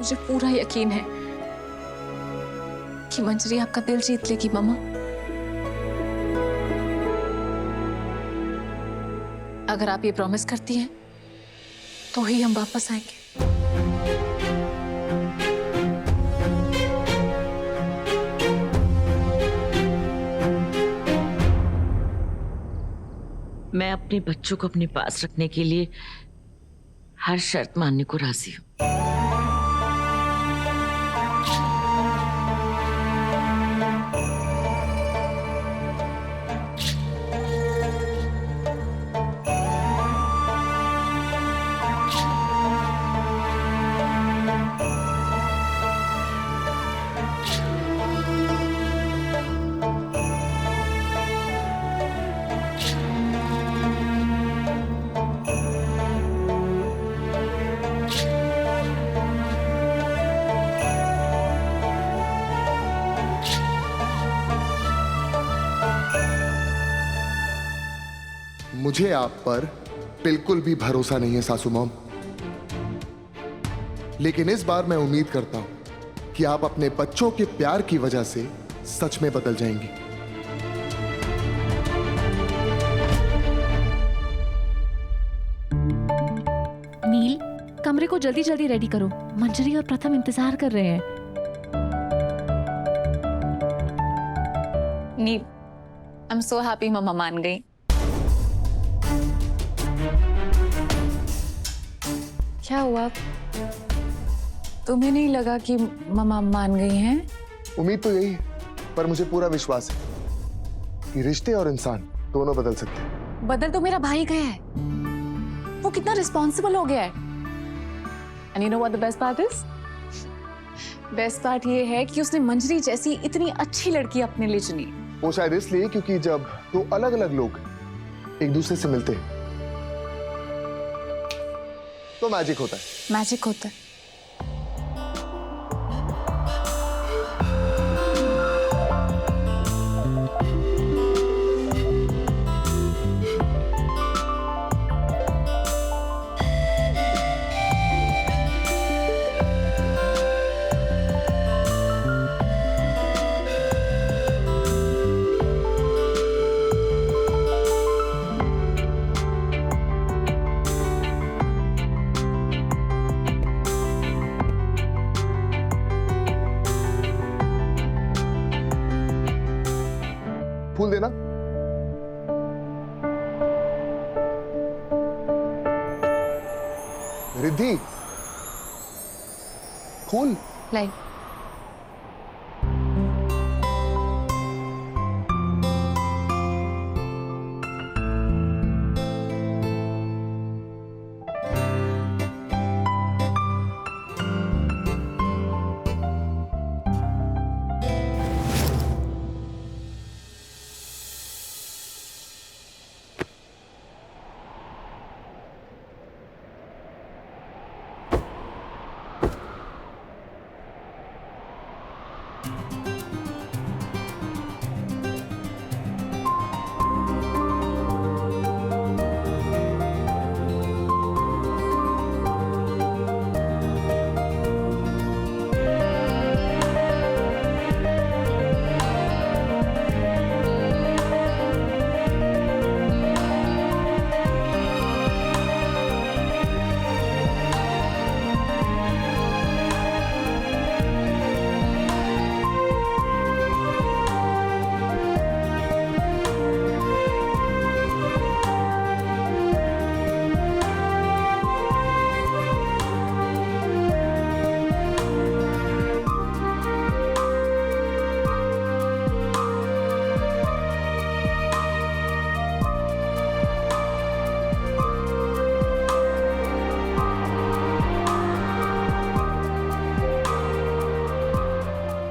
मुझे पूरा यकीन है कि मंजरी आपका दिल जीत लेगी मामा। अगर आप ये प्रॉमिस करती हैं तो ही हम वापस आएंगे। मैं अपने बच्चों को अपने पास रखने के लिए हर शर्त मानने को राजी हूँ। मुझे आप पर बिल्कुल भी भरोसा नहीं है सासू मॉम, लेकिन इस बार मैं उम्मीद करता हूं कि आप अपने बच्चों के प्यार की वजह से सच में बदल जाएंगी। नील, कमरे को जल्दी जल्दी रेडी करो, मंजरी और प्रथम इंतजार कर रहे हैं। नील, आई एम सो हैप्पी मामा मान गई। क्या हुआ? तुम्हें नहीं लगा कि मामा मान गई हैं? उम्मीद तो यही है, पर मुझे पूरा विश्वास है कि रिश्ते और इंसान दोनों बदल सकते हैं। बदल तो मेरा भाई गया है, वो कितना रिस्पॉन्सिबल हो गया है। And you know what the best part is? Best part ये है कि उसने मंजरी जैसी इतनी अच्छी लड़की अपने लिए चुनी। वो शायद इसलिए क्योंकि जब दो अलग अलग लोग एक दूसरे से मिलते हैं तो मैजिक होता है। मैजिक होता है। फूल देना। रिद्धि, फूल लाई।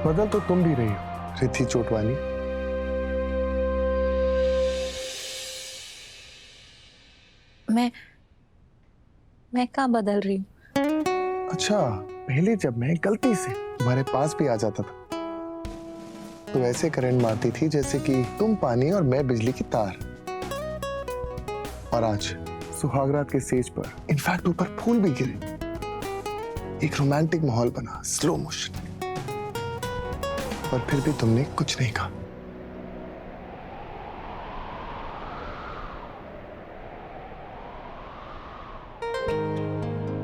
बदल तो तुम भी रही हो रिद्धि चोटवानी। मैं कहाँ बदल रही हूँ? अच्छा, पहले जब मैं गलती से तुम्हारे पास भी आ जाता था तो ऐसे करंट मारती थी जैसे कि तुम पानी और मैं बिजली की तार। और आज सुहागरात के स्टेज पर इनफैक्ट ऊपर फूल भी गिरे, एक रोमांटिक माहौल बना, स्लो मोशन, और फिर भी तुमने कुछ नहीं कहा।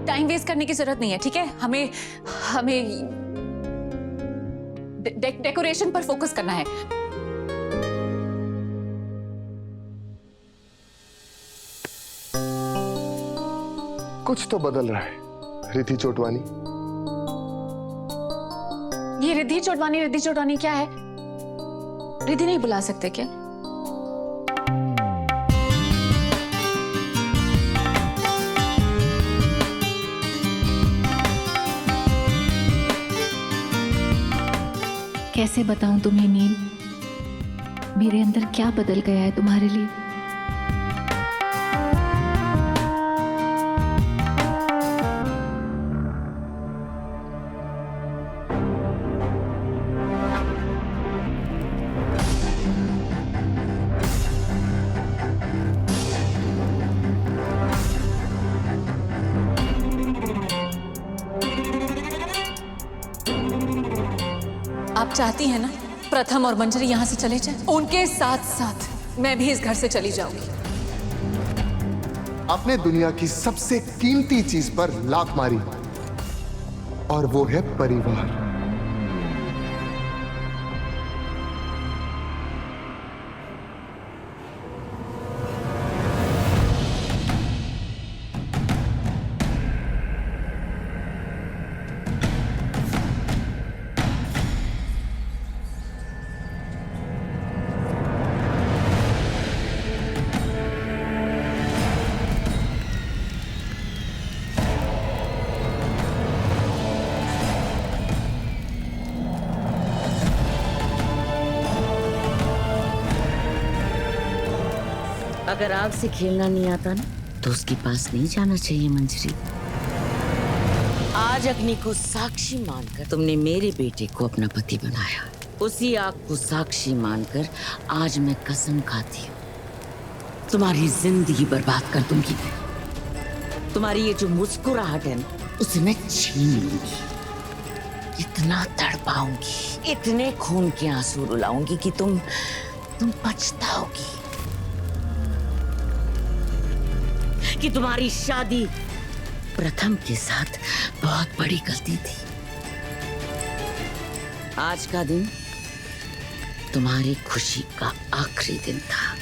टाइम वेस्ट करने की जरूरत नहीं है, ठीक है? हमें हमें डेकोरेशन पर फोकस करना है। कुछ तो बदल रहा है। रिद्धि चोटवानी। ये रिद्धि चोटवानी क्या है? रिद्धि नहीं बुला सकते क्या? कैसे बताऊं तुम्हें नील, मेरे अंदर क्या बदल गया है तुम्हारे लिए। आप चाहती हैं ना प्रथम और मंजरी यहां से चले जाएं? उनके साथ साथ मैं भी इस घर से चली जाऊंगी। आपने दुनिया की सबसे कीमती चीज पर लात मारी, और वो है परिवार। अगर आग से खेलना नहीं आता ना तो उसके पास नहीं जाना चाहिए मंजरी। आज अग्नि को साक्षी मानकर तुमने मेरे बेटे को अपना पति बनाया। उसी आग को साक्षी मानकर आज मैं कसम खाती हूँ, तुम्हारी जिंदगी बर्बाद कर दूंगी। तुम्हारी ये जो मुस्कुराहट है ना, उसे मैं छीन लूंगी। इतना तड़पाऊंगी, इतने खून के आंसू रुलाऊंगी कि तुम पछताओगी कि तुम्हारी शादी प्रथम के साथ बहुत बड़ी गलती थी। आज का दिन तुम्हारी खुशी का आखिरी दिन था।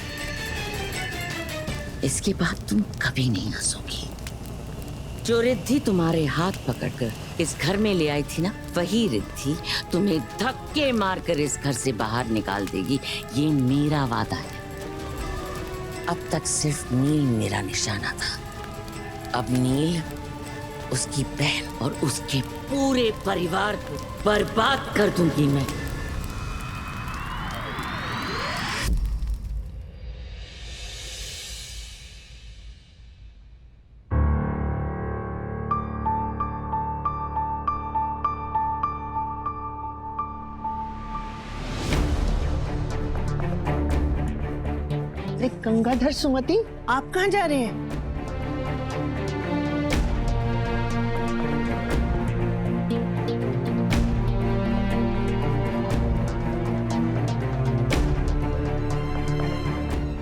इसके बाद तुम कभी नहीं हंसोगी। जो रिद्धि तुम्हारे हाथ पकड़कर इस घर में ले आई थी ना, वही रिद्धि तुम्हें धक्के मारकर इस घर से बाहर निकाल देगी। ये मेरा वादा है। अब तक सिर्फ नील मेरा निशाना था। अब नील, उसकी बहन और उसके पूरे परिवार को बर्बाद कर दूंगी मैं। अरे गंगाधर, सुमति, आप कहाँ जा रहे हैं?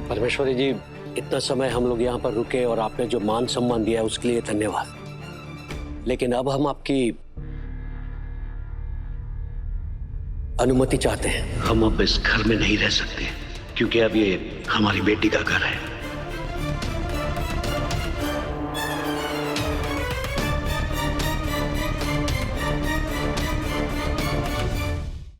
परमेश्वरी जी, इतना समय हम लोग यहाँ पर रुके और आपने जो मान सम्मान दिया है उसके लिए धन्यवाद। लेकिन अब हम आपकी अनुमति चाहते हैं। हम अब इस घर में नहीं रह सकते, क्योंकि अब ये हमारी बेटी का घर है।